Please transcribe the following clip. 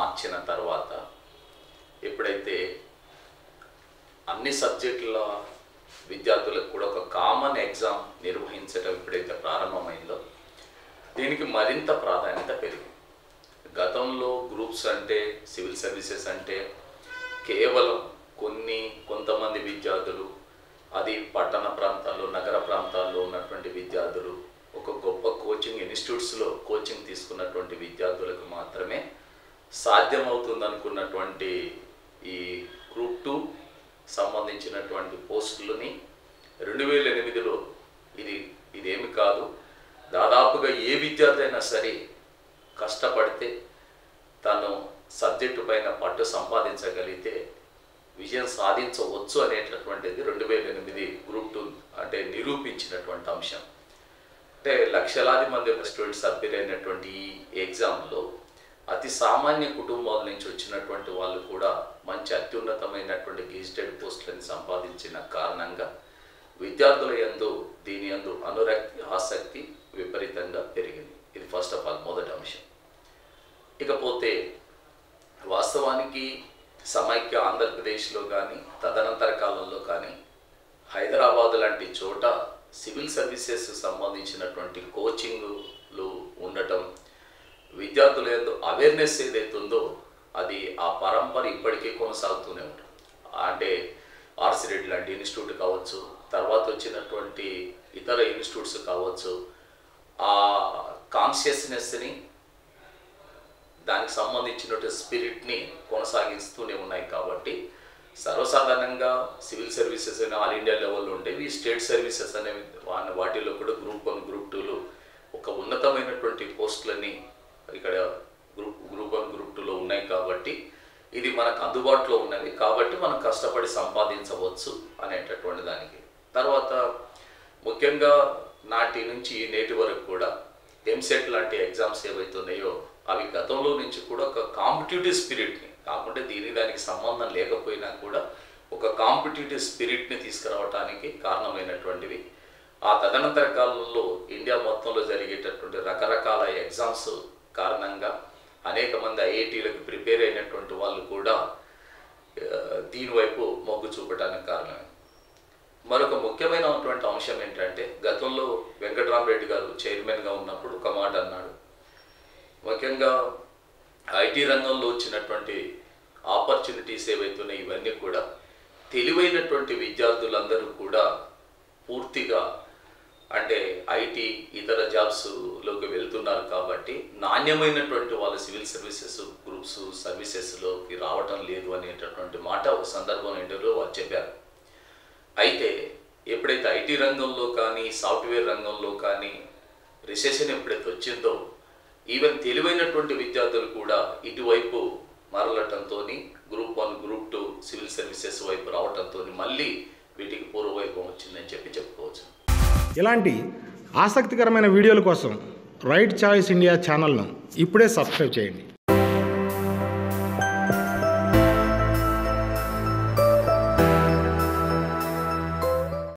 మార్చిన తర్వాత ఎప్పుడైతే అన్ని సబ్జెక్టుల విద్యార్థులకు కూడా ఒక కామన్ ఎగ్జామ్ నిర్వహించడం ఎప్పుడైతే ప్రారంభమైందో దీనికి మరింత ప్రాధాన్యత పెరిగింది. గతంలో గ్రూప్స్ అంటే సివిల్ సర్వీసెస్ అంటే కేవలం కొంతమంది విద్యార్థులు, అది పట్టణ ప్రాంతాల్లో నగర ప్రాంతాల్లో ఉన్నటువంటి విద్యార్థులు, ఒక గొప్ప కోచింగ్ ఇన్స్టిట్యూట్స్లో కోచింగ్ తీసుకున్నటువంటి విద్యార్థులకు మాత్రమే సాధ్యమవుతుంది అనుకున్నటువంటి ఈ గ్రూప్ 2 సంబంధించినటువంటి పోస్టులని 2008లో ఇదేమి కాదు, దాదాపుగా ఏ విద్యార్థి అయినా సరే కష్టపడితే తను సబ్జెక్టు పైన పట్టు సంపాదించగలిగితే విజయం సాధించవచ్చు అనేటటువంటిది 2008 గ్రూప్ 2 అంటే నిరూపించినటువంటి అంశం. అంటే లక్షలాది మంది స్టూడెంట్స్ సభ్యులైనటువంటి ఈ ఎగ్జామ్లో అతి సామాన్య కుటుంబాల నుంచి వచ్చినటువంటి వాళ్ళు కూడా మంచి అత్యున్నతమైనటువంటి గెజిటెడ్ పోస్టులను సంపాదించిన కారణంగా విద్యార్థుల యందు దీని యందు అనురక్తి, ఆసక్తి విపరీతంగా పెరిగింది. ఇది ఫస్ట్ ఆఫ్ ఆల్ మొదటి అంశం. ఇకపోతే వాస్తవానికి సమైక్య ఆంధ్రప్రదేశ్లో కానీ తదనంతర కాలంలో కానీ హైదరాబాద్ లాంటి చోట సివిల్ సర్వీసెస్ సంబంధించినటువంటి కోచింగ్లు ఉండటం, విద్యార్థుల యందు అవేర్నెస్ ఏదైతే ఉందో అది ఆ పరంపర ఇప్పటికీ కొనసాగుతూనే ఉంటుంది. అంటే ఆర్సి రెడ్డి లాంటి ఇన్స్టిట్యూట్ కావచ్చు, తర్వాత వచ్చినటువంటి ఇతర ఇన్స్టిట్యూట్స్ కావచ్చు, ఆ కాన్షియస్నెస్ని, దానికి సంబంధించినటువంటి స్పిరిట్ని కొనసాగిస్తూనే ఉన్నాయి. కాబట్టి సర్వసాధారణంగా సివిల్ సర్వీసెస్ అయినా ఆల్ ఇండియా లెవెల్లో ఉండేవి, స్టేట్ సర్వీసెస్ అనేవి వాటిలో కూడా గ్రూప్ 1 గ్రూప్ 2లో ఒక ఉన్నతమైనటువంటి పోస్టులని ఇక్కడ గ్రూప్ 1 గ్రూప్ 2లో ఉన్నాయి. కాబట్టి ఇది మనకు అందుబాటులో ఉన్నవి, కాబట్టి మనం కష్టపడి సంపాదించవచ్చు అనేటటువంటి దానికి. తర్వాత ముఖ్యంగా నాటి నుంచి నేటి వరకు కూడా ఎంసెట్ లాంటి ఎగ్జామ్స్ ఏవైతున్నాయో అవి గతంలో నుంచి కూడా ఒక కాంపిటేటివ్ స్పిరిట్ని, కాకుంటే దానికి సంబంధం లేకపోయినా కూడా ఒక కాంపిటేటివ్ స్పిరిట్ని తీసుకురావడానికి కారణమైనటువంటివి. ఆ తదనంతర కాలంలో ఇండియా మొత్తంలో జరిగేటటువంటి రకరకాల ఎగ్జామ్స్ కారణంగా అనేక మంది ఐఐటీలకు ప్రిపేర్ అయినటువంటి వాళ్ళు కూడా దీనివైపు మొగ్గు చూపడానికి కారణమే. మరొక ముఖ్యమైనటువంటి అంశం ఏంటంటే, గతంలో వెంకటరామరెడ్డి గారు చైర్మన్గా ఉన్నప్పుడు ఒక మాట అన్నాడు. ముఖ్యంగా ఐటీ రంగంలో వచ్చినటువంటి ఆపర్చునిటీస్ ఏవైతున్నాయి ఇవన్నీ కూడా తెలివైనటువంటి విద్యార్థులందరూ కూడా పూర్తిగా అంటే ఐటీ ఇతర జాబ్స్లోకి వెళ్తున్నారు. కాబట్టి నాణ్యమైనటువంటి వాళ్ళ సివిల్ సర్వీసెస్ గ్రూప్స్ సర్వీసెస్లోకి రావటం లేదు అనేటటువంటి మాట ఒక సందర్భం ఇంటర్వ్యూలో వాళ్ళు చెప్పారు. అయితే ఎప్పుడైతే ఐటీ రంగంలో కానీ సాఫ్ట్వేర్ రంగంలో కానీ రిసెషన్ ఎప్పుడైతే వచ్చిందో ఈవెన్ తెలివైనటువంటి విద్యార్థులు కూడా ఇటువైపు మరలటంతో గ్రూప్ 1 గ్రూప్ 2 సివిల్ సర్వీసెస్ వైపు రావటంతో మళ్ళీ వీటికి పూర్వవైభవం వచ్చిందని చెప్పుకోవచ్చు. ఇలాంటి ఆసక్తికరమైన వీడియోల కోసం రైట్ చాయిస్ ఇండియా ఛానల్ను ఇప్పుడే సబ్స్క్రైబ్ చేయండి.